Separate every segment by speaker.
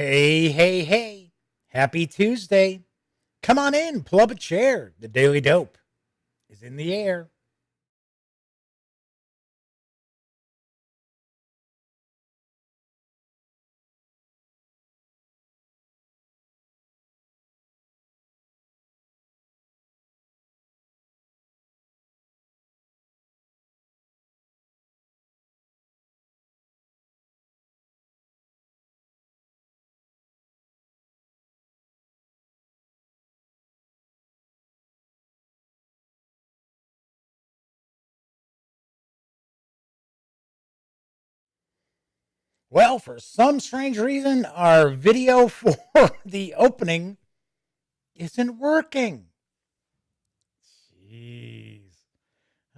Speaker 1: Hey, hey, hey. Happy Tuesday. Come on in, pull up a chair. The Daily Dope is in the air. Well, for some strange reason, our video for the opening isn't working. Jeez.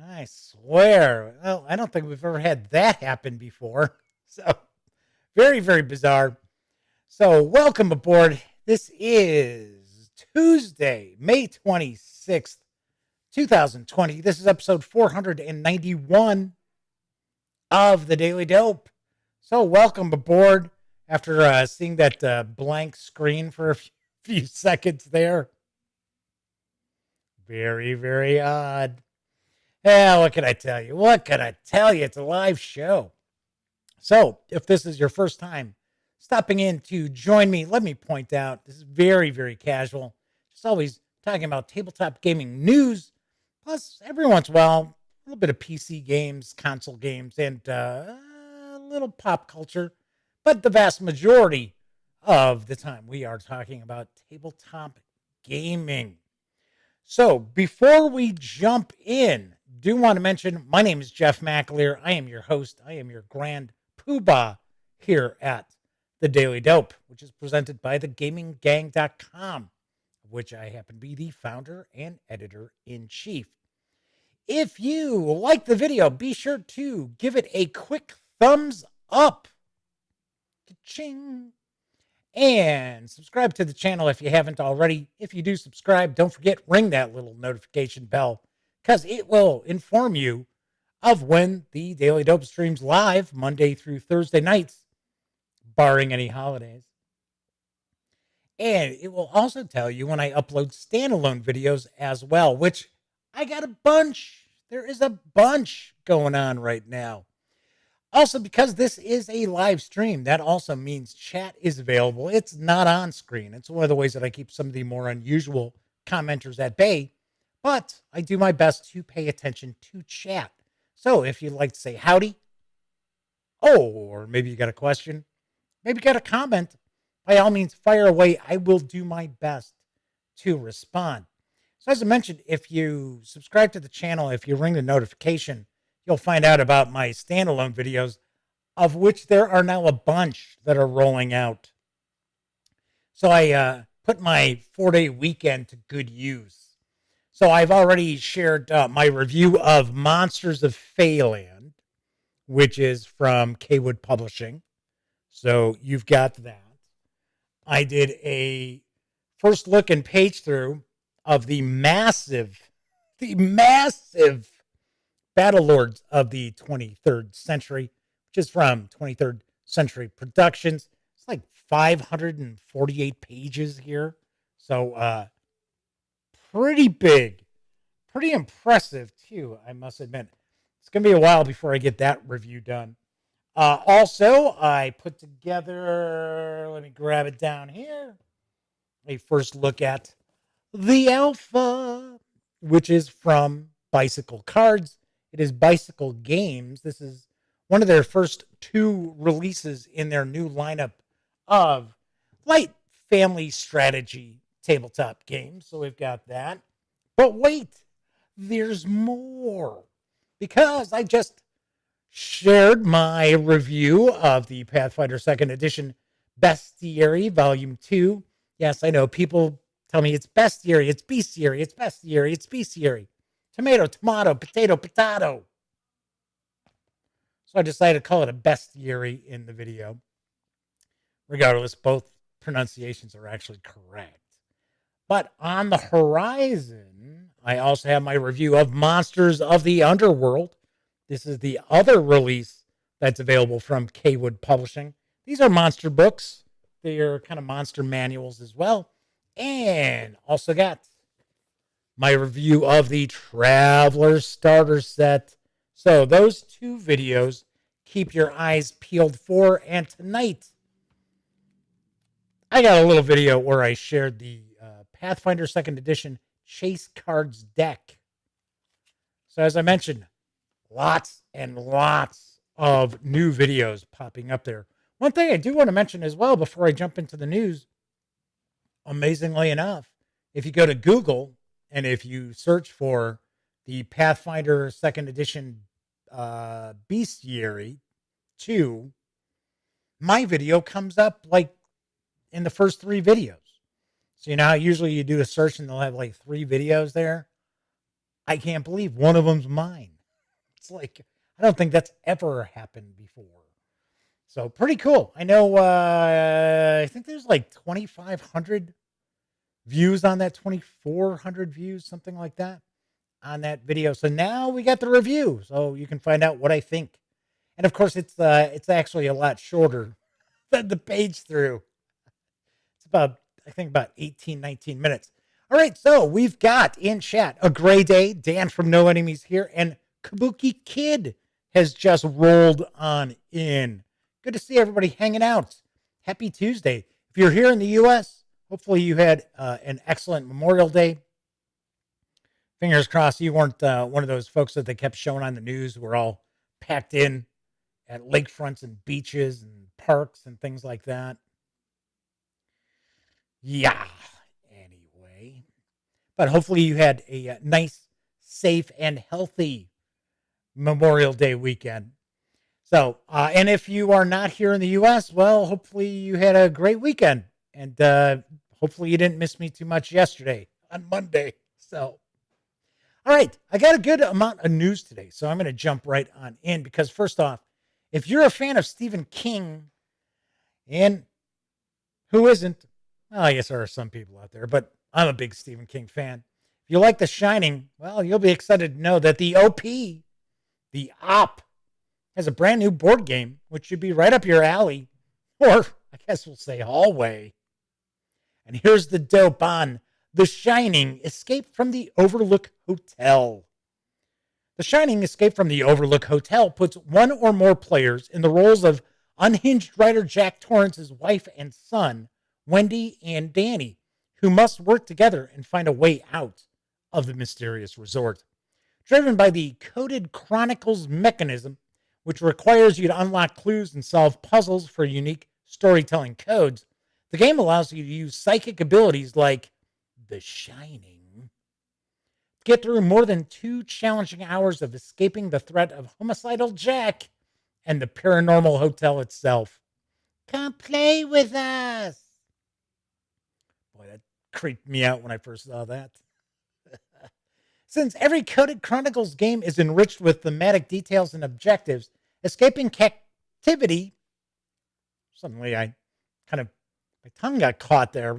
Speaker 1: I swear. Well, I don't think we've ever had that happen before. So, very, very bizarre. So, welcome aboard. This is Tuesday, May 26th, 2020. This is episode 491 of the Daily Dope. So welcome aboard after seeing that blank screen for a few seconds there. Very, very odd. Yeah, what can I tell you? What can I tell you? It's a live show. So if this is your first time stopping in to join me, let me point out this is very, very casual. Just always talking about tabletop gaming news, plus every once in a while, a little bit of PC games, console games, and a little pop culture. But the vast majority of the time, we are talking about tabletop gaming. So before we jump in, do want to mention my name is Jeff McAleer. I am your host. I am your grand poobah here at the Daily Dope, which is presented by thegaminggang.com, of which I happen to be the founder and editor-in-chief. If you like the video, be sure to give it a quick thumbs up. Ka-ching. And subscribe to the channel if you haven't already. If you do subscribe, don't forget, ring that little notification bell, because it will inform you of when the Daily Dope streams live Monday through Thursday nights, barring any holidays. And it will also tell you when I upload standalone videos as well, which I got a bunch. There is a bunch going on right now. Also, because this is a live stream, that also means chat is available. It's not on screen. It's one of the ways that I keep some of the more unusual commenters at bay, but I do my best to pay attention to chat. So if you'd like to say howdy, or maybe you got a question, maybe you got a comment, by all means, fire away. I will do my best to respond. So as I mentioned, if you subscribe to the channel, if you ring the notification, you'll find out about my standalone videos, of which there are now a bunch that are rolling out. So I put my 4-day weekend to good use. So I've already shared my review of Monsters of Feyland, which is from Kwood Publishing. So you've got that. I did a first look and page through of the massive Battle Lords of the 23rd Century, which is from 23rd Century Productions. It's like 548 pages here. So pretty big, pretty impressive too, I must admit. It's going to be a while before I get that review done. Also, I put together, let me grab it down here, a first look at the Alpha, which is from Bicycle Cards. It is Bicycle Games. This is one of their first 2 releases in their new lineup of light family strategy tabletop games. So we've got that. But wait, there's more. Because I just shared my review of the Pathfinder 2nd Edition Bestiary Volume 2. Yes, I know people tell me it's bestiary, it's bestiary, it's bestiary, it's bestiary. Tomato, tomato, potato, potato. So I decided to call it a bestiary in the video. Regardless, both pronunciations are actually correct. But on the horizon, I also have my review of Monsters of the Underworld. This is the other release that's available from Kwood Publishing. These are monster books. their kind of monster manuals as well. And also got my review of the Traveler Starter Set. So those two videos, keep your eyes peeled for. And tonight, I got a little video where I shared the Pathfinder 2nd Edition Chase Cards deck. So as I mentioned, lots and lots of new videos popping up there. One thing I do want to mention as well before I jump into the news, amazingly enough, if you go to Google and if you search for the Pathfinder 2nd Edition Bestiary 2, my video comes up like in the first 3 videos. So you know how usually you do a search and they'll have like 3 videos there? I can't believe one of them's mine. It's like, I don't think that's ever happened before. So pretty cool. I know, I think there's like 2,500 views on that, 2,400 views, something like that on that video. So now we got the review, so you can find out what I think. And of course, it's actually a lot shorter than the page through. It's about, I think about 18, 19 minutes. All right, so we've got in chat A Gray Day, Dan from No Enemies here, and Kabuki Kid has just rolled on in. Good to see everybody hanging out. Happy Tuesday. If you're here in the U.S., hopefully you had an excellent Memorial Day. Fingers crossed you weren't one of those folks that they kept showing on the news who were all packed in at lakefronts and beaches and parks and things like that. Yeah. Anyway. But hopefully you had a nice, safe, and healthy Memorial Day weekend. So, and if you are not here in the U.S., well, hopefully you had a great weekend. And hopefully you didn't miss me too much yesterday on Monday. So, all right, I got a good amount of news today. So I'm going to jump right on in because first off, if you're a fan of Stephen King, and who isn't? Well, I guess there are some people out there, but I'm a big Stephen King fan. If you like The Shining, well, you'll be excited to know that the OP, has a brand new board game, which should be right up your alley, or I guess we'll say hallway. And here's the dope on The Shining, Escape from the Overlook Hotel. The Shining, Escape from the Overlook Hotel puts one or more players in the roles of unhinged writer Jack Torrance's wife and son, Wendy and Danny, who must work together and find a way out of the mysterious resort. Driven by the Coded Chronicles mechanism, which requires you to unlock clues and solve puzzles for unique storytelling codes, the game allows you to use psychic abilities like The Shining to get through more than 2 challenging hours of escaping the threat of homicidal Jack and the paranormal hotel itself. Come play with us. Boy, that creeped me out when I first saw that. Since every Coded Chronicles game is enriched with thematic details and objectives, escaping captivity, suddenly my tongue got caught there.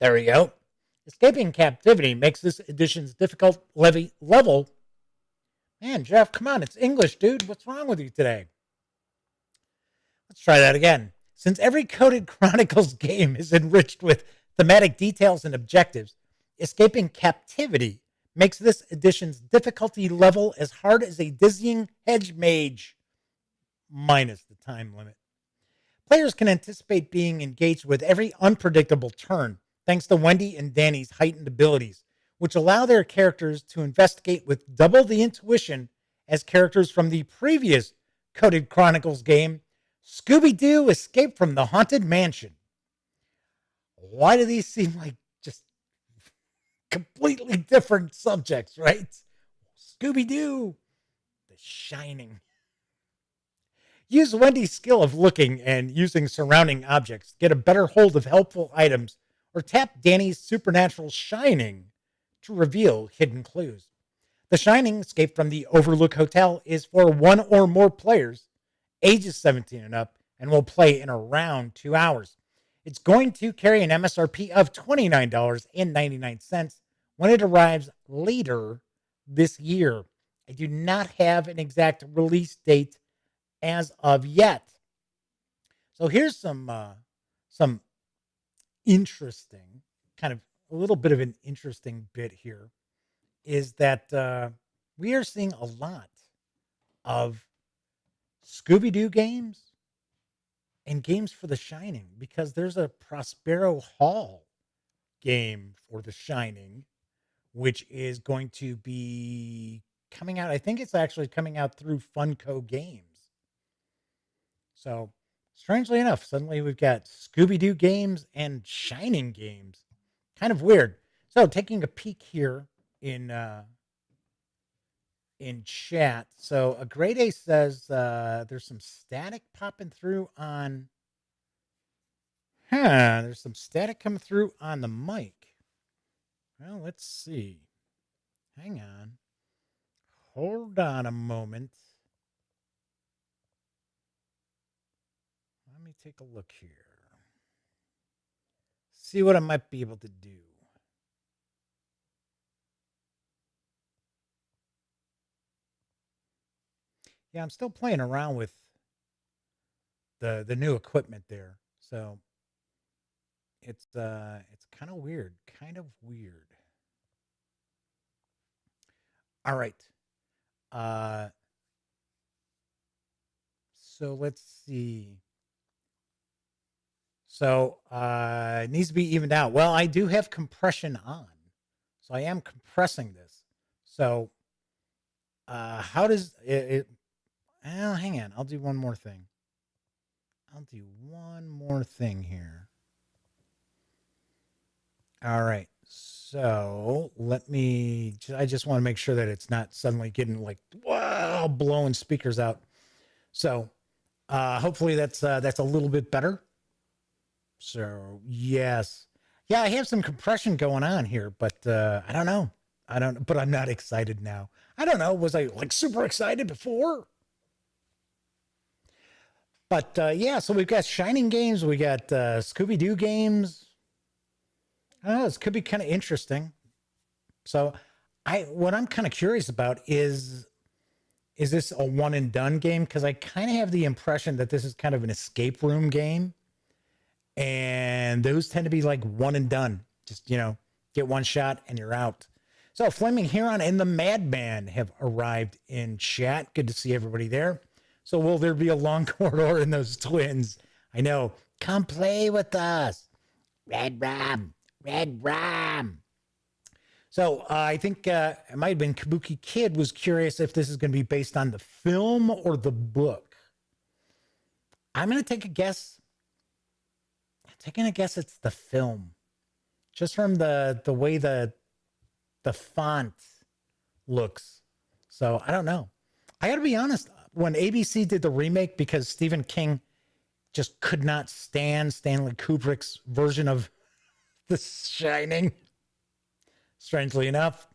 Speaker 1: There we go. Escaping captivity makes this edition's difficult level. Man, Jeff, come on, it's English, dude. What's wrong with you today? Let's try that again. Since every Coded Chronicles game is enriched with thematic details and objectives, escaping captivity makes this edition's difficulty level as hard as a dizzying hedge mage, minus the time limit. Players can anticipate being engaged with every unpredictable turn, thanks to Wendy and Danny's heightened abilities, which allow their characters to investigate with double the intuition as characters from the previous Coded Chronicles game, Scooby-Doo Escape from the Haunted Mansion. Why do these seem like just completely different subjects, right? Scooby-Doo, The Shining. Use Wendy's skill of looking and using surrounding objects to get a better hold of helpful items, or tap Danny's supernatural shining to reveal hidden clues. The Shining, Escape from the Overlook Hotel, is for 1 or more players, ages 17 and up, and will play in around 2 hours. It's going to carry an MSRP of $29.99 when it arrives later this year. I do not have an exact release date as of yet. So here's some interesting, kind of a little bit of an interesting bit here, is that we are seeing a lot of Scooby-Doo games and games for The Shining, because there's a Prospero Hall game for The Shining, which is going to be coming out. I think it's actually coming out through Funko Games. So, strangely enough, suddenly we've got Scooby-Doo games and Shining games. Kind of weird. So, taking a peek here in chat. So, a Grade A says there's some static popping through on. There's some static coming through on the mic. Well, let's see. Hang on. Hold on a moment. Let me take a look here. See what I might be able to do. Yeah, I'm still playing around with the new equipment there. So it's kind of weird. Kind of weird. All right. So let's see. So it needs to be evened out. Well, I do have compression on. So I am compressing this. So how does it well, hang on. I'll do one more thing. I'll do one more thing here. All right. So I just want to make sure that it's not suddenly getting like, wow, blowing speakers out. So hopefully that's a little bit better. So yes. Yeah, I have some compression going on here, but I don't know. But I'm not excited now. I don't know. Was I like super excited before? But yeah, so we've got Shining games, we got Scooby-Doo games. I don't know, this could be kind of interesting. So what I'm kind of curious about is this a one and done game? Because I kind of have the impression that this is kind of an escape room game. And those tend to be like one and done. Just, get one shot and you're out. So Flaming Heron and the Madman have arrived in chat. Good to see everybody there. So will there be a long corridor in those twins? I know. Come play with us. Red Ram. Red Ram. So I think it might have been Kabuki Kid was curious if this is going to be based on the film or the book. I'm going to take a guess. I'm taking a guess it's the film. Just from the way the font looks. So I don't know. I got to be honest. When ABC did the remake, because Stephen King just could not stand Stanley Kubrick's version of The Shining, strangely enough,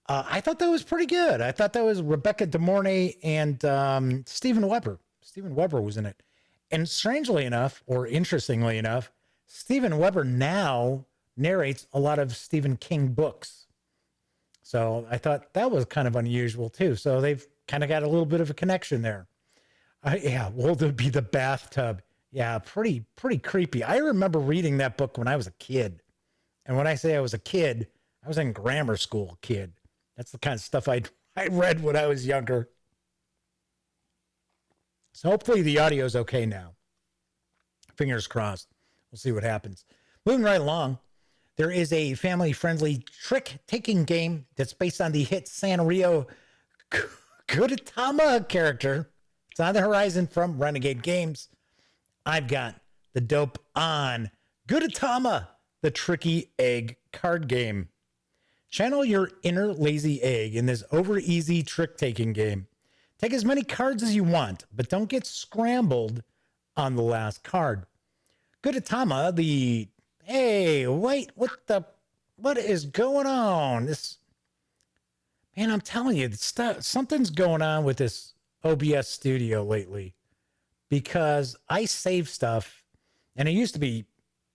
Speaker 1: I thought that was pretty good. I thought that was Rebecca De Mornay and Steven Weber. Steven Weber was in it. And strangely enough, or interestingly enough, Steven Weber now narrates a lot of Stephen King books. So I thought that was kind of unusual too. So they've kind of got a little bit of a connection there. Yeah, will there be the bathtub? Yeah, pretty creepy. I remember reading that book when I was a kid. And when I say I was a kid, I was in grammar school kid. That's the kind of stuff I read when I was younger. So hopefully the audio is okay now. Fingers crossed. We'll see what happens. Moving right along, there is a family-friendly trick-taking game that's based on the hit Sanrio Gudetama character. It's on the horizon from Renegade Games. I've got the dope on Gudetama, the tricky egg card game. Channel your inner lazy egg in this over-easy trick-taking game. Take as many cards as you want, but don't get scrambled on the last card. Gudetama, hey, wait, what is going on? Man, I'm telling you, something's going on with this OBS studio lately, because I save stuff, and it used to be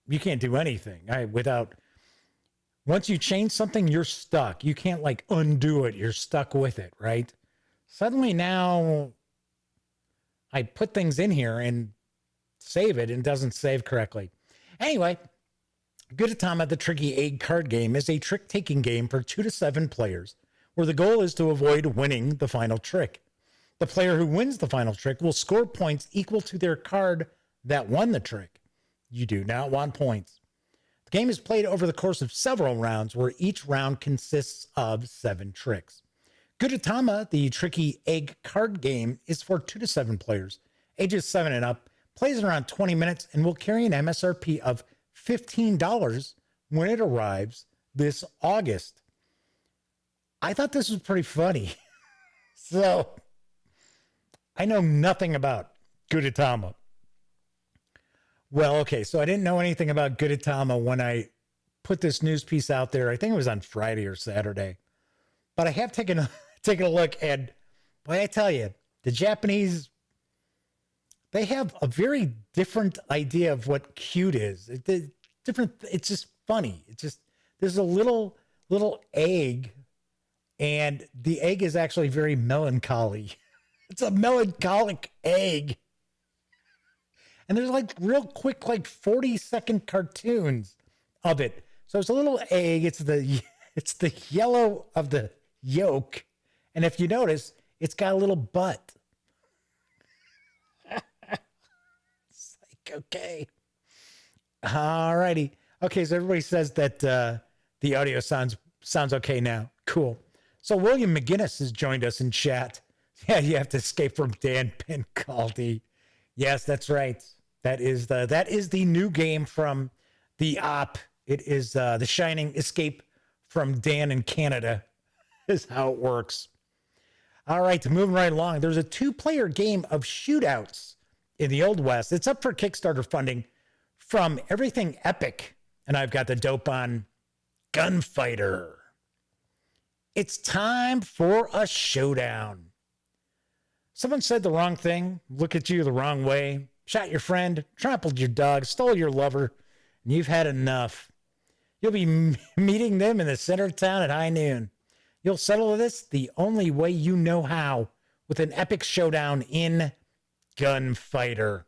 Speaker 1: you can't do anything once you change something, you're stuck. You can't like undo it. You're stuck with it, right? Suddenly now I put things in here and save it and it doesn't save correctly. Anyway, Gudetama, the Tricky Egg card game, is a trick-taking game for 2 to 7 players, where the goal is to avoid winning the final trick. The player who wins the final trick will score points equal to their card that won the trick. You do not want points. The game is played over the course of several rounds, where each round consists of 7 tricks. Gudetama, the Tricky Egg card game, is for 2 to 7 players, ages 7 and up, plays around 20 minutes, and will carry an MSRP of $15 when it arrives this August. I thought this was pretty funny. So, I know nothing about Gudetama. Well, okay, so I didn't know anything about Gudetama when I put this news piece out there. I think it was on Friday or Saturday. But I have taken a look, and boy, I tell you, the Japanese, they have a very different idea of what cute is. It's just funny. It's just, there's a little egg, and the egg is actually very melancholy. It's a melancholic egg. And there's like real quick, like 40-second cartoons of it. So it's a little egg. It's the yellow of the yolk. And if you notice, it's got a little butt. It's like, okay. All righty. Okay, so everybody says that the audio sounds okay now. Cool. So William McGinnis has joined us in chat. Yeah, you have to escape from Dan Pencaldi. Yes, that's right. That is the new game from the op. It is The Shining Escape from Dan in Canada is how it works. All right, moving right along. There's a 2-player game of shootouts in the Old West. It's up for Kickstarter funding from Everything Epic. And I've got the dope on Gunfighter. It's time for a showdown. Someone said the wrong thing, look at you the wrong way, shot your friend, trampled your dog, stole your lover, and you've had enough. You'll be meeting them in the center of town at high noon. You'll settle this the only way you know how, with an epic showdown in Gunfighter.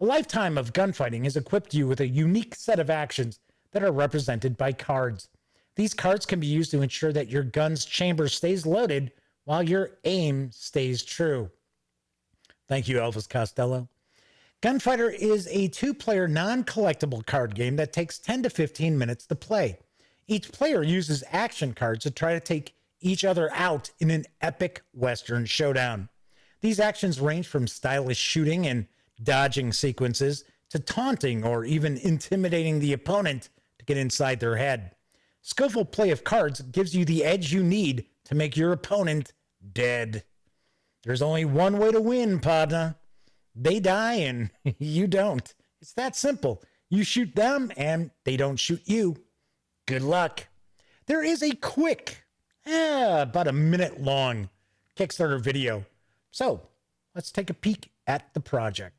Speaker 1: A lifetime of gunfighting has equipped you with a unique set of actions that are represented by cards. These cards can be used to ensure that your gun's chamber stays loaded while your aim stays true. Thank you, Elvis Costello. Gunfighter is a 2-player non-collectible card game that takes 10 to 15 minutes to play. Each player uses action cards to try to take each other out in an epic Western showdown. These actions range from stylish shooting and dodging sequences to taunting or even intimidating the opponent to get inside their head. Skillful play of cards gives you the edge you need to make your opponent dead. There's only one way to win, partner. They die and you don't. It's that simple. You shoot them and they don't shoot you. Good luck. There is a quick, about a minute long Kickstarter video. So let's take a peek at the project.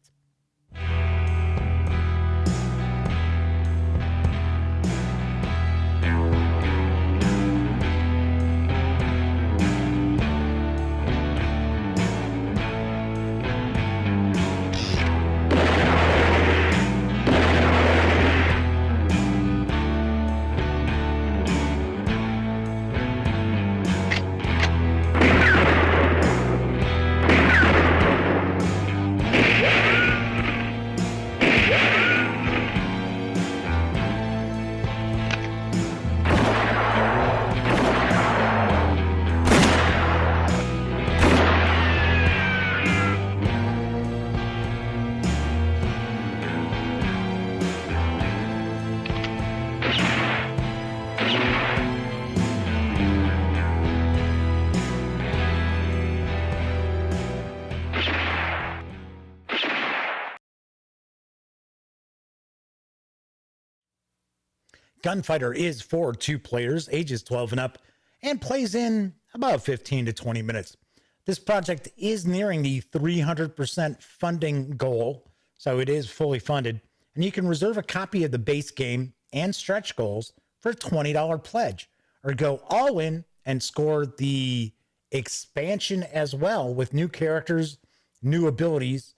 Speaker 1: Gunfighter is for 2 players, ages 12 and up, and plays in about 15 to 20 minutes. This project is nearing the 300% funding goal, so it is fully funded, and you can reserve a copy of the base game and stretch goals for a $20 pledge, or go all in and score the expansion as well with new characters, new abilities,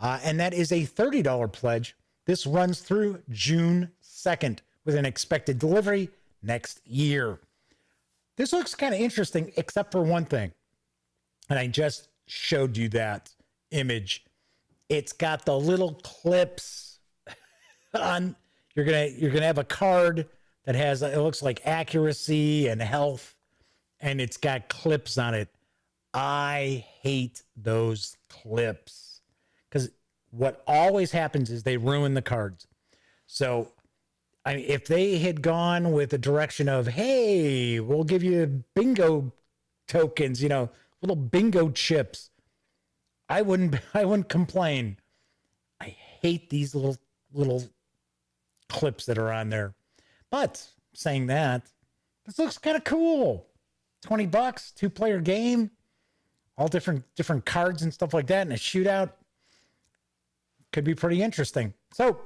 Speaker 1: and that is a $30 pledge. This runs through June 2nd with an expected delivery next year. This looks kind of interesting, except for one thing. And I just showed you that image. It's got the little clips on. You're gonna have a card that has, it looks like accuracy and health, and it's got clips on it. I hate those clips because what always happens is they ruin the cards. So I mean, if they had gone with the direction of, hey, we'll give you bingo tokens, little bingo chips, I wouldn't complain. I hate these little clips that are on there. But saying that, this looks kind of cool. $20, 2-player game, all different cards and stuff like that, and a shootout. Could be pretty interesting. So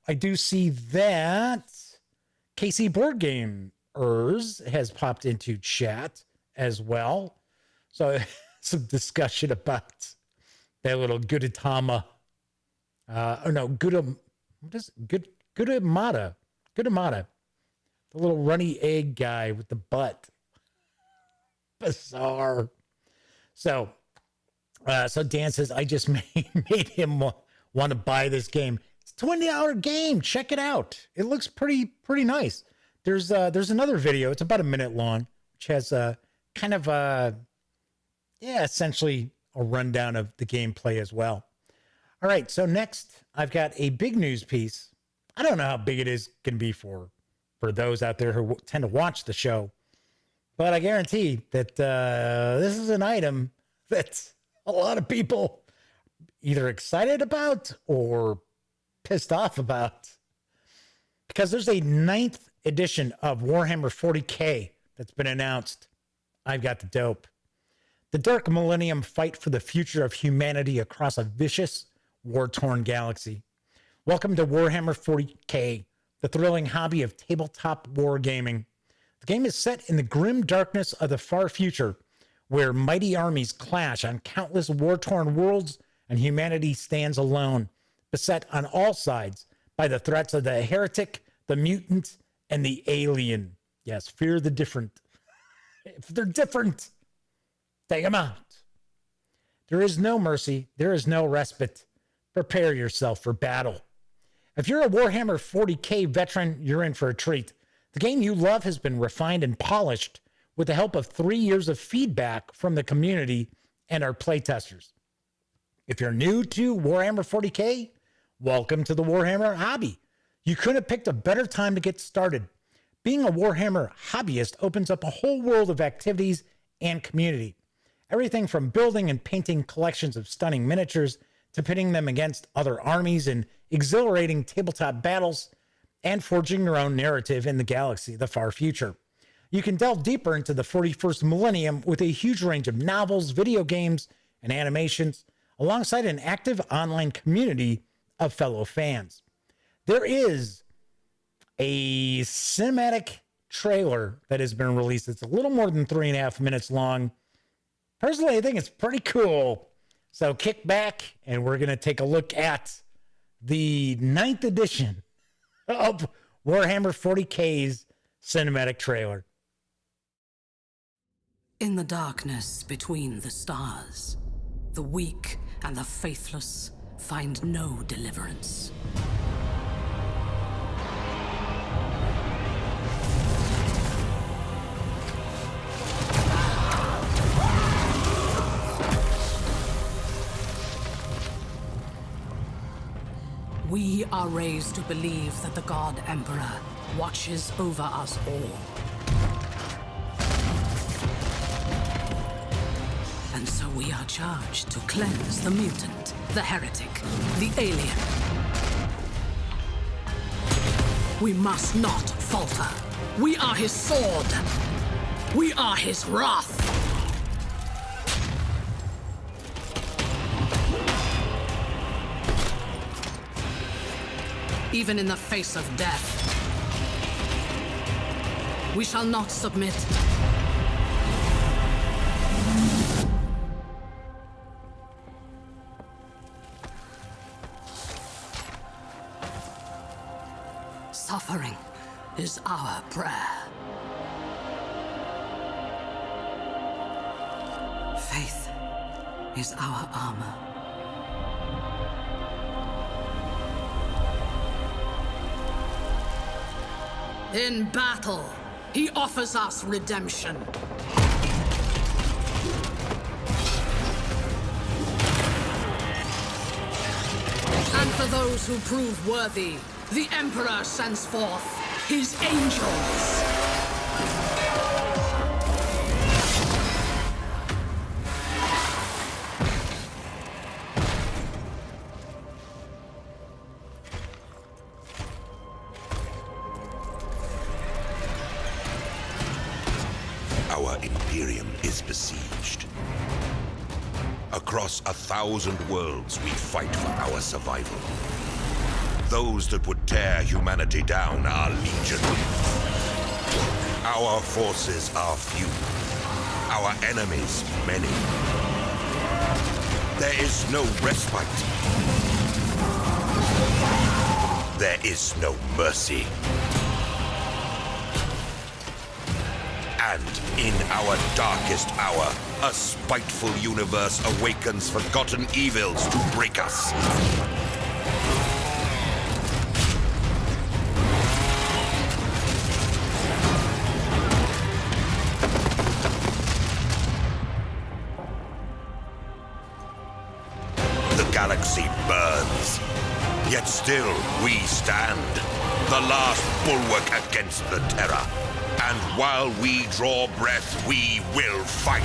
Speaker 1: I do see that KC Board Gamers has popped into chat as well. So some discussion about that little Gudetama. Gudamata. Gudamata. The little runny egg guy with the butt. Bizarre. So Dan says, I just made him want to buy this game. It's a $20 game. Check it out. It looks pretty nice. There's another video. It's about a minute long, which has essentially a rundown of the gameplay as well. All right. So next, I've got a big news piece. I don't know how big it is going to be for those out there who tend to watch the show, but I guarantee that this is an item that a lot of people either excited about or pissed off about, because there's a 9th edition of Warhammer 40K that's been announced. I've got the dope. The Dark Millennium fight for the future of humanity across a vicious, war-torn galaxy. Welcome to Warhammer 40K, the thrilling hobby of tabletop wargaming. The game is set in the grim darkness of the far future, where mighty armies clash on countless war-torn worlds and humanity stands alone, beset on all sides by the threats of the heretic, the mutant, and the alien. Yes, fear the different. If they're different, take them out. There is no mercy. There is no respite. Prepare yourself for battle. If you're a Warhammer 40K veteran, you're in for a treat. The game you love has been refined and polished with the help of 3 years of feedback from the community and our playtesters. If you're new to Warhammer 40K, welcome to the Warhammer hobby. You couldn't have picked a better time to get started. Being a Warhammer hobbyist opens up a whole world of activities and community. Everything from building and painting collections of stunning miniatures to pitting them against other armies in exhilarating tabletop battles and forging your own narrative in the galaxy of the far future. You can delve deeper into the 41st millennium with a huge range of novels, video games, and animations, alongside an active online community of fellow fans. There is a cinematic trailer that has been released. It's a little more than 3.5 minutes long. Personally, I think it's pretty cool. So kick back, and we're going to take a look at the 9th edition of Warhammer 40K's cinematic trailer.
Speaker 2: In the darkness between the stars, the weak and the faithless find no deliverance. We are raised to believe that the God Emperor watches over us all. And so we are charged to cleanse the mutant, the heretic, the alien. We must not falter. We are his sword. We are his wrath. Even in the face of death, we shall not submit. Suffering is our prayer. Faith is our armor. In battle, he offers us redemption. And for those who prove worthy, the Emperor sends forth his angels.
Speaker 3: Our Imperium is besieged. Across 1,000 worlds, we fight for our survival. Those that would tear humanity down are legion. Our forces are few. Our enemies, many. There is no respite. There is no mercy. And in our darkest hour, a spiteful universe awakens forgotten evils to break us. The galaxy burns, yet still we stand, the last bulwark against the terror. And while we draw breath, we will fight.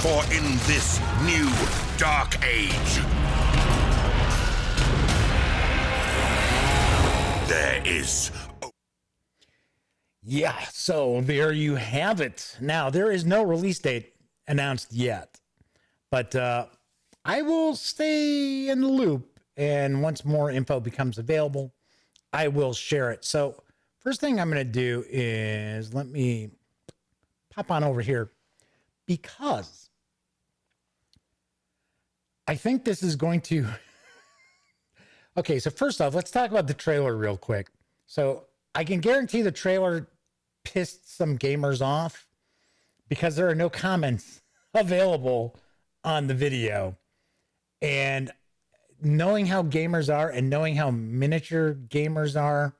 Speaker 3: For in this new dark age, there is...
Speaker 1: Yeah, so there you have it. Now, there is no release date announced yet, but I will stay in the loop, and once more info becomes available, I will share it. So first thing I'm going to do is let me pop on over here, because I think this is going to... Okay, so first off, let's talk about the trailer real quick. So I can guarantee the trailer pissed some gamers off because there are no comments available on the video. And knowing how gamers are and knowing how miniature gamers are,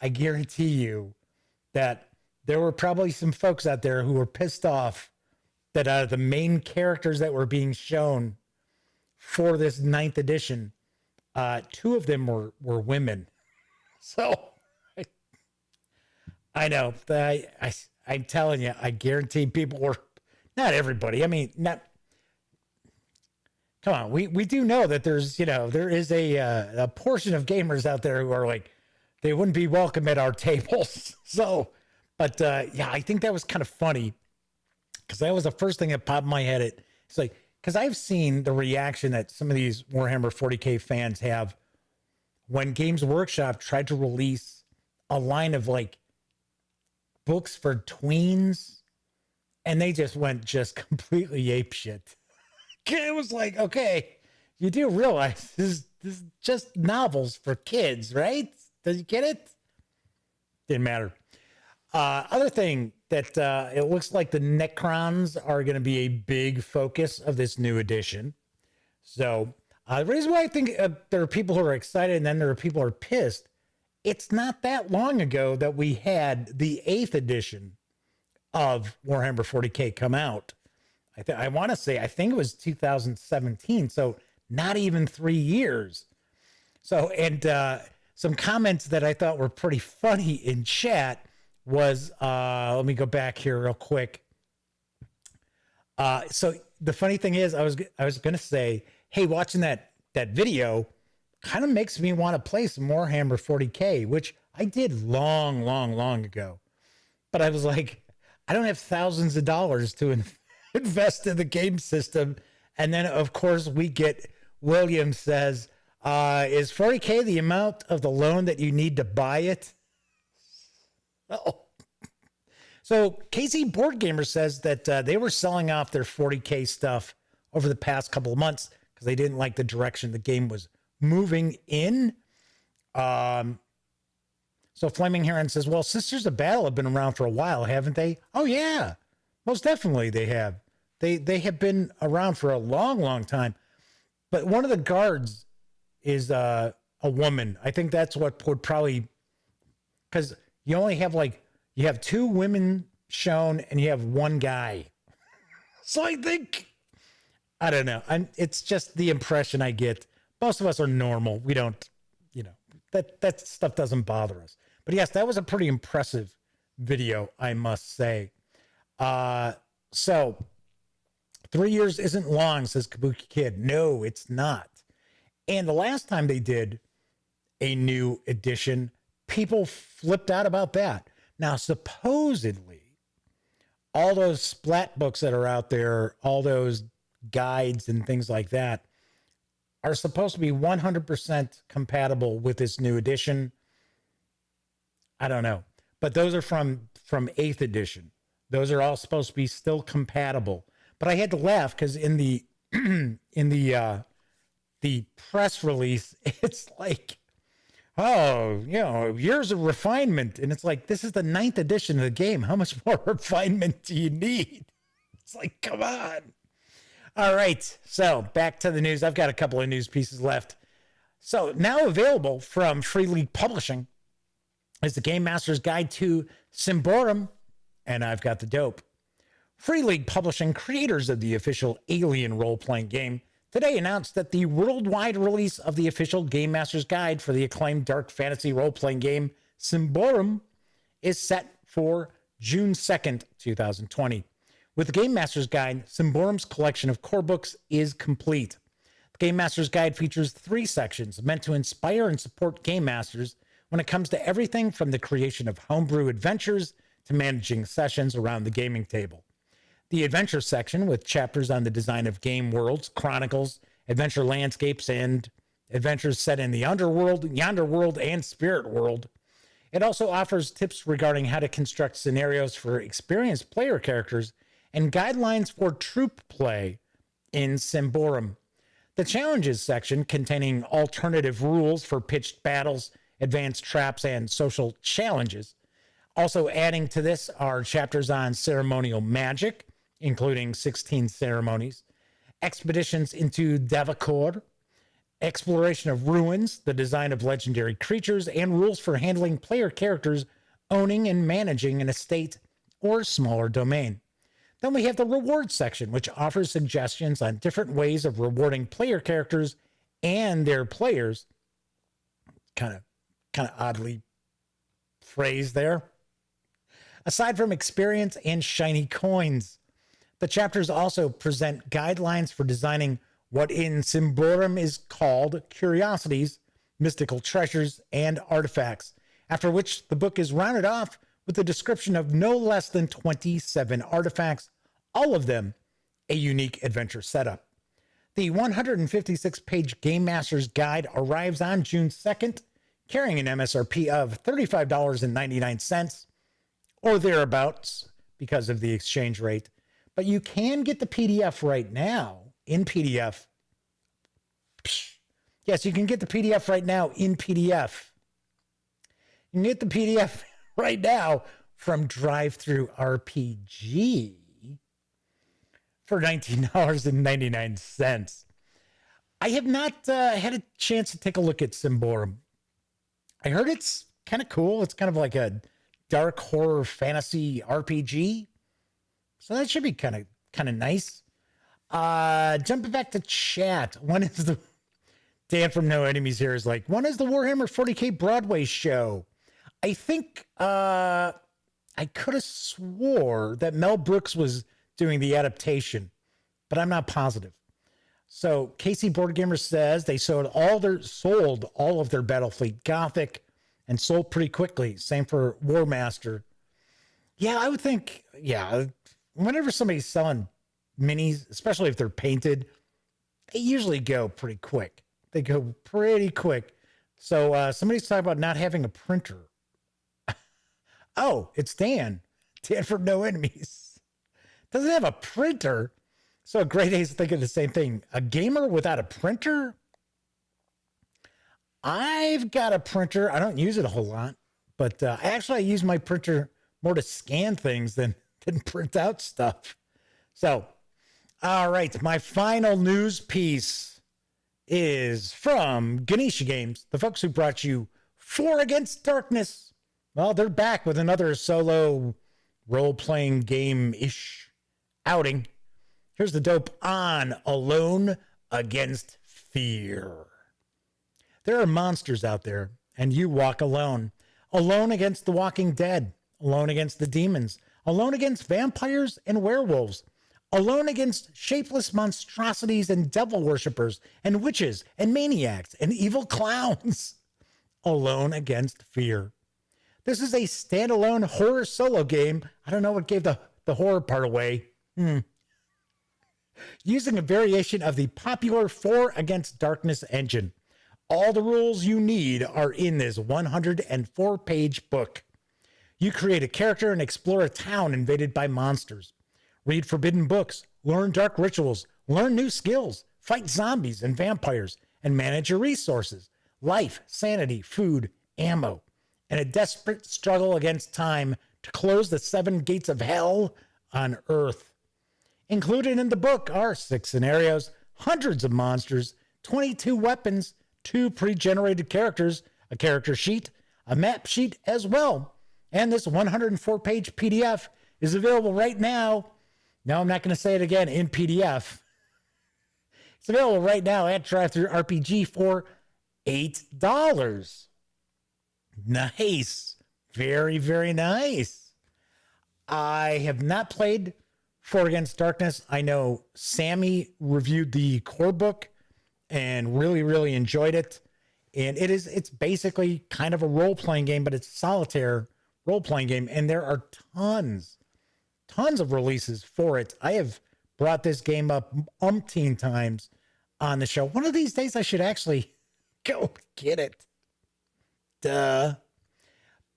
Speaker 1: I guarantee you that there were probably some folks out there who were pissed off that out of the main characters that were being shown for this 9th edition, 2 of them were women. So I know that I'm telling you, I guarantee people were, not everybody. I mean, not, come on. We do know that there's, there is a portion of gamers out there who are like, they wouldn't be welcome at our tables. So, but yeah, I think that was kind of funny because that was the first thing that popped in my head. It's like, because I've seen the reaction that some of these Warhammer 40K fans have when Games Workshop tried to release a line of like books for tweens, and they just went completely apeshit. It was like, okay, you do realize this is just novels for kids, right? Did you get it? Didn't matter. Other thing that it looks like the Necrons are going to be a big focus of this new edition. So the reason why I think there are people who are excited and then there are people who are pissed, it's not that long ago that we had the 8th edition of Warhammer 40K come out. I want to say, I think it was 2017. So not even 3 years. So, and some comments that I thought were pretty funny in chat was, let me go back here real quick. So the funny thing is, I was going to say, hey, watching that video kind of makes me want to play some Warhammer 40K, which I did long ago. But I was like, I don't have thousands of dollars to invest in the game system. And then, of course, we get William says, is 40K the amount of the loan that you need to buy it? Oh. So KC Board Gamer says that they were selling off their 40K stuff over the past couple of months because they didn't like the direction the game was moving in. So Flaming Heron says, well, Sisters of Battle have been around for a while, haven't they? Oh, yeah. Most definitely they have. They have been around for a long, long time. But one of the guards is a woman. I think that's what would probably, because you only have you have 2 women shown and you have 1 guy. So I think, I don't know. It's just the impression I get. Most of us are normal. We don't, that stuff doesn't bother us. But yes, that was a pretty impressive video, I must say. So 3 years isn't long, says Kabuki Kid. No, it's not. And the last time they did a new edition, people flipped out about that. Now, supposedly, all those splat books that are out there, all those guides and things like that, are supposed to be 100% compatible with this new edition. I don't know. But those are from 8th edition. Those are all supposed to be still compatible. But I had to laugh because in the the press release, it's like, oh, years of refinement. And it's like, this is the 9th edition of the game. How much more refinement do you need? It's like, come on. All right. So back to the news. I've got a couple of news pieces left. So now available from Free League Publishing is the Game Master's Guide to Symborum. And I've got the dope. Free League Publishing, creators of the official Alien role-playing game, today announced that the worldwide release of the official Game Master's Guide for the acclaimed dark fantasy role-playing game Symborum is set for June 2nd, 2020. With the Game Master's Guide, Symborum's collection of core books is complete. The Game Master's Guide features 3 sections meant to inspire and support game masters when it comes to everything from the creation of homebrew adventures to managing sessions around the gaming table. The adventure section, with chapters on the design of game worlds, chronicles, adventure landscapes, and adventures set in the underworld, yonder world, and spirit world. It also offers tips regarding how to construct scenarios for experienced player characters and guidelines for troop play in Symborum. The challenges section, containing alternative rules for pitched battles, advanced traps, and social challenges. Also adding to this are chapters on ceremonial magic, including 16 ceremonies, expeditions into Davakor, exploration of ruins, the design of legendary creatures, and rules for handling player characters owning and managing an estate or smaller domain. Then we have the rewards section, which offers suggestions on different ways of rewarding player characters and their players. Kind of oddly phrased there. Aside from experience and shiny coins, the chapters also present guidelines for designing what in Symborum is called curiosities, mystical treasures, and artifacts, after which the book is rounded off with a description of no less than 27 artifacts, all of them a unique adventure setup. The 156-page Game Master's Guide arrives on June 2nd, carrying an MSRP of $35.99 or thereabouts because of the exchange rate. But you can get the PDF right now in PDF. Yes, you can get the PDF right now in PDF. You can get the PDF right now from Drive-Thru RPG for $19.99. I have not had a chance to take a look at Symborum. I heard it's kind of cool. It's kind of like a dark horror fantasy RPG. So that should be kind of nice. Jumping back to chat. When is the Dan from No Enemies here is like, when is the Warhammer 40K Broadway show? I think I could have swore that Mel Brooks was doing the adaptation, but I'm not positive. So Casey Board Gamer says they sold all of their Battlefleet Gothic and sold pretty quickly. Same for War Master. Yeah, I would think, whenever somebody's selling minis, especially if they're painted, they usually go pretty quick. They go pretty quick. So somebody's talking about not having a printer. Oh, it's Dan. Dan from No Enemies. Doesn't have a printer. So Great A's thinking the same thing. A gamer without a printer? I've got a printer. I don't use it a whole lot, But actually, I use my printer more to scan things than print out stuff. So, all right, my final news piece is from Ganesha Games, the folks who brought you 4 Against Darkness. Well, they're back with another solo role-playing game-ish outing. Here's the dope on Alone Against Fear. There are monsters out there, and you walk alone. Alone against the walking dead. Alone against the demons. Alone against vampires and werewolves. Alone against shapeless monstrosities and devil worshippers and witches and maniacs and evil clowns. Alone against fear. This is a standalone horror solo game. I don't know what gave the horror part away. Using a variation of the popular 4 Against Darkness engine. All the rules you need are in this 104-page book. You create a character and explore a town invaded by monsters. Read forbidden books, learn dark rituals, learn new skills, fight zombies and vampires, and manage your resources, life, sanity, food, ammo, and a desperate struggle against time to close the 7 gates of hell on Earth. Included in the book are 6 scenarios, hundreds of monsters, 22 weapons, 2 pre-generated characters, a character sheet, a map sheet as well. And this 104-page PDF is available right now. No, I'm not going to say it again, in PDF. It's available right now at Drive-Thru RPG for $8. Nice. Very, very nice. I have not played 4 Against Darkness. I know Sammy reviewed the core book and really, really enjoyed it. And it's basically kind of a role-playing game, but it's a solitaire role-playing game. And there are tons of releases for it. I have brought this game up umpteen times on the show. One of these days I should actually go get it. Duh.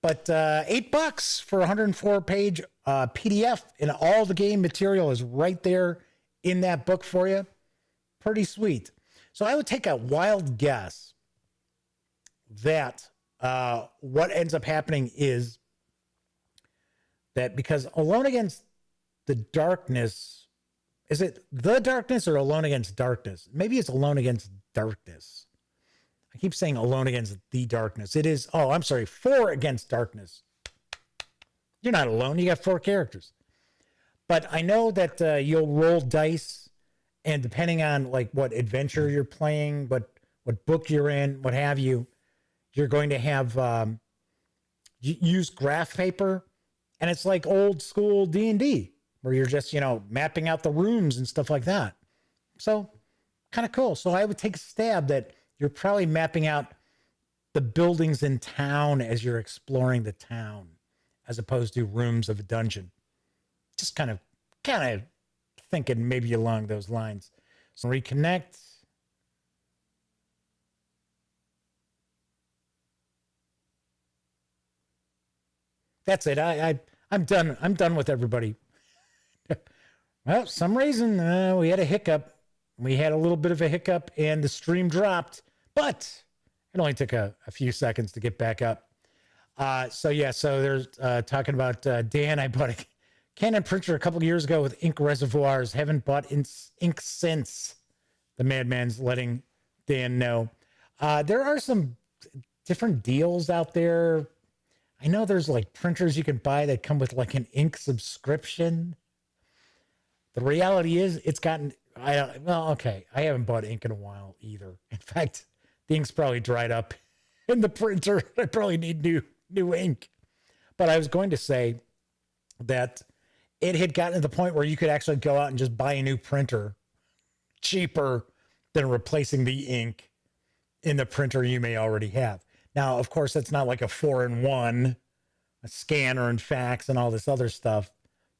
Speaker 1: But $8 for a 104-page PDF, and all the game material is right there in that book for you. Pretty sweet. So I would take a wild guess that what ends up happening is that because Alone Against the Darkness, is it The Darkness or Alone Against Darkness? Maybe it's Alone Against Darkness. I keep saying Alone Against the Darkness. It is, 4 Against Darkness. You're not alone. You got 4 characters. But I know that you'll roll dice, and depending on like what adventure you're playing, what book you're in, what have you, you're going to have use graph paper. And it's like old school D&D where you're just, mapping out the rooms and stuff like that. So kind of cool. So I would take a stab that you're probably mapping out the buildings in town as you're exploring the town, as opposed to rooms of a dungeon. Just kind of thinking maybe along those lines. So reconnect. That's it. I'm done. I'm done with everybody. Well, some reason we had a hiccup. We had a little bit of a hiccup and the stream dropped, but it only took a few seconds to get back up. So there's talking about Dan. I bought a Canon printer a couple of years ago with ink reservoirs. Haven't bought ink since. The madman's letting Dan know. There are some different deals out there. I know there's like printers you can buy that come with like an ink subscription. The reality is I haven't bought ink in a while either. In fact, the ink's probably dried up in the printer. I probably need new ink. But I was going to say that it had gotten to the point where you could actually go out and just buy a new printer cheaper than replacing the ink in the printer you may already have. Now, of course, that's not like a 4-in-1, a scanner and fax and all this other stuff.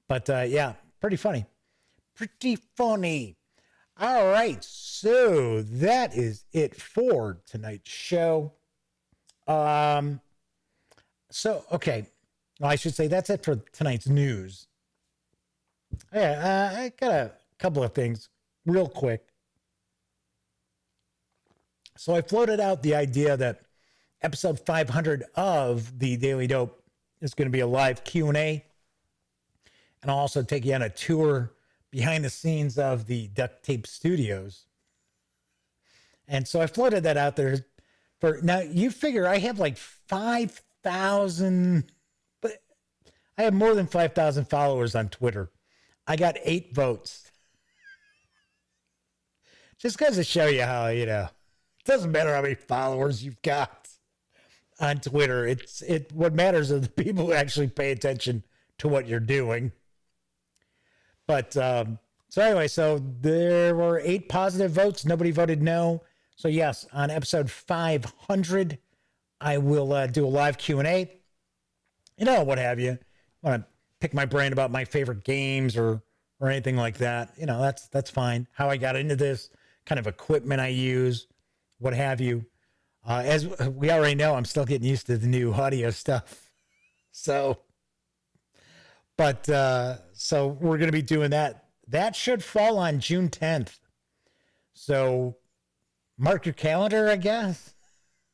Speaker 1: But yeah, pretty funny. Pretty funny. All right, so that is it for tonight's show. Okay. Well, I should say that's it for tonight's news. Yeah, I got a couple of things real quick. So I floated out the idea that episode 500 of the Daily Dope is going to be a live Q&A. And I'll also take you on a tour behind the scenes of the Duct Tape Studios. And so I floated that out there for now. You figure I have like 5,000, but I have more than 5,000 followers on Twitter. I got 8 votes. Just goes to show you how, it doesn't matter how many followers you've got on Twitter. What matters is the people who actually pay attention to what you're doing. But so anyway, so there were 8 positive votes. Nobody voted no. So yes, on episode 500, I will do a live Q&A. What have you. Want to pick my brain about my favorite games or anything like that. That's fine. How I got into this, kind of equipment I use, what have you. As we already know, I'm still getting used to the new audio stuff. So we're going to be doing that. That should fall on June 10th. So mark your calendar, I guess.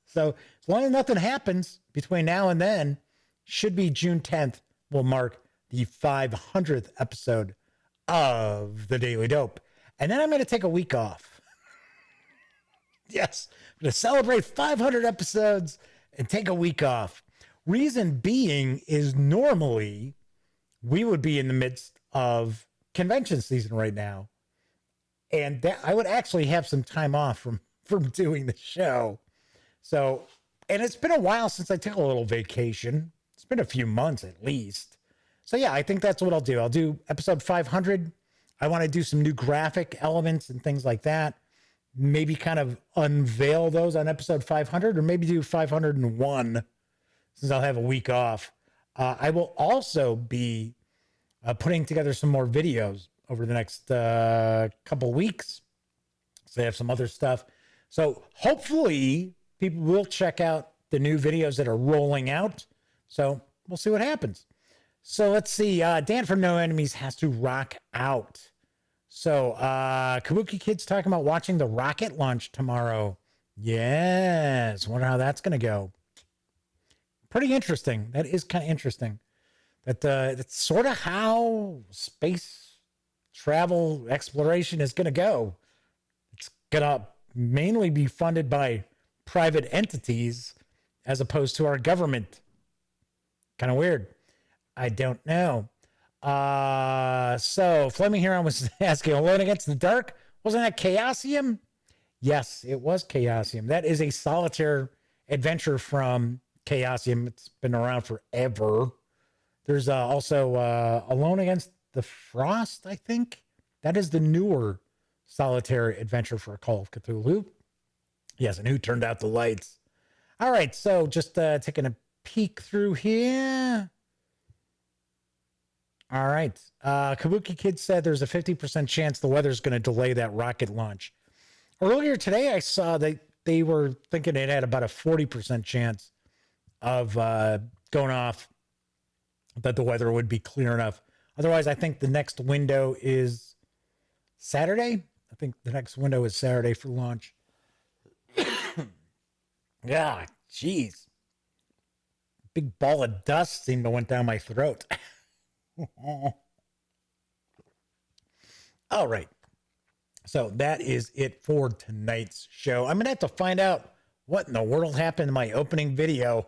Speaker 1: So as long as nothing happens between now and then, should be June 10th. We'll mark the 500th episode of the Daily Dope. And then I'm going to take a week off. Yes, I'm going to celebrate 500 episodes and take a week off. Reason being is normally we would be in the midst of convention season right now. And that I would actually have some time off from doing the show. So, and it's been a while since I took a little vacation. It's been a few months at least. So yeah, I think that's what I'll do. I'll do episode 500. I want to do some new graphic elements and things like that. Maybe kind of unveil those on episode 500, or maybe do 501 since I'll have a week off. I will also be putting together some more videos over the next couple weeks. So I have some other stuff. So hopefully people will check out the new videos that are rolling out. So we'll see what happens. So let's see. Dan from No Enemies has to rock out. So Kabuki Kid's talking about watching the rocket launch tomorrow. Yes. Wonder how that's going to go. Pretty interesting. That is kind of interesting. That's sort of how space travel exploration is going to go. It's going to mainly be funded by private entities as opposed to our government. Kind of weird. I don't know. So Fleming Huron was asking, Alone Against the Dark, wasn't that Chaosium? Yes, it was Chaosium. That is a solitaire adventure from Chaosium. It's been around forever. There's also Alone Against the Frost, I think. That is the newer solitaire adventure for Call of Cthulhu. Yes, and Who Turned Out the Lights? All right, so just taking a peek through here. All right. Kabuki Kid said there's a 50% chance the weather's going to delay that rocket launch. Earlier today, I saw that they were thinking it had about a 40% chance of going off, that the weather would be clear enough. Otherwise, I think the next window is Saturday. I think the next window is Saturday for launch. Yeah, jeez. Big ball of dust seemed to went down my throat. All right. So that is it for tonight's show. I'm going to have to find out what in the world happened in my opening video.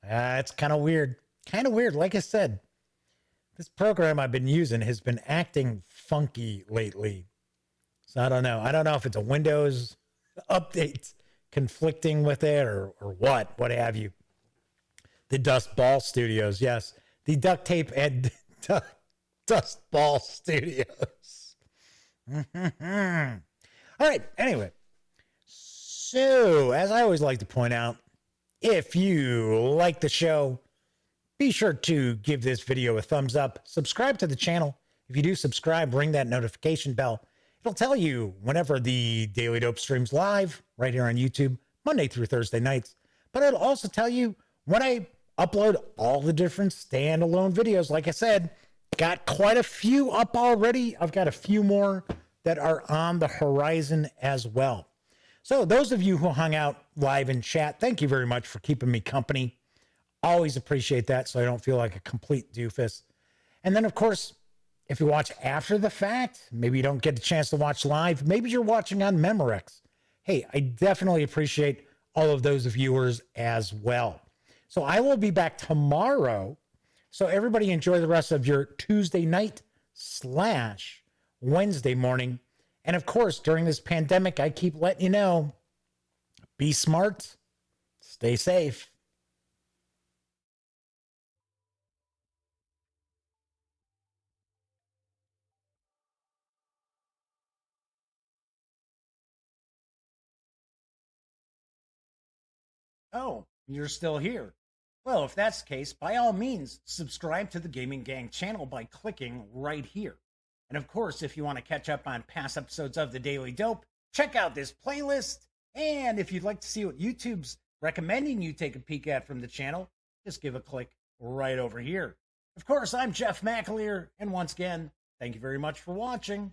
Speaker 1: It's kind of weird. Kind of weird. Like I said, this program I've been using has been acting funky lately. So I don't know. I don't know if it's a Windows update conflicting with it or what have you. The Dust Ball Studios. Yes. The Duct Tape and Dust Ball Studios. All right. Anyway. So, as I always like to point out, if you like the show, be sure to give this video a thumbs up. Subscribe to the channel. If you do subscribe, ring that notification bell. It'll tell you whenever the Daily Dope streams live right here on YouTube, Monday through Thursday nights. But it'll also tell you when I upload all the different standalone videos. Like I said, got quite a few up already. I've got a few more that are on the horizon as well. So those of you who hung out live in chat, thank you very much for keeping me company. Always appreciate that so I don't feel like a complete doofus. And then, of course, if you watch after the fact, maybe you don't get a chance to watch live, maybe you're watching on Memorex. Hey, I definitely appreciate all of those viewers as well. So I will be back tomorrow. So everybody enjoy the rest of your Tuesday night / Wednesday morning. And of course, during this pandemic, I keep letting you know, be smart, stay safe. Oh, you're still here. Well, if that's the case, by all means, subscribe to the Gaming Gang channel by clicking right here. And of course, if you want to catch up on past episodes of The Daily Dope, check out this playlist. And if you'd like to see what YouTube's recommending you take a peek at from the channel, just give a click right over here. Of course, I'm Jeff McAleer, and once again, thank you very much for watching.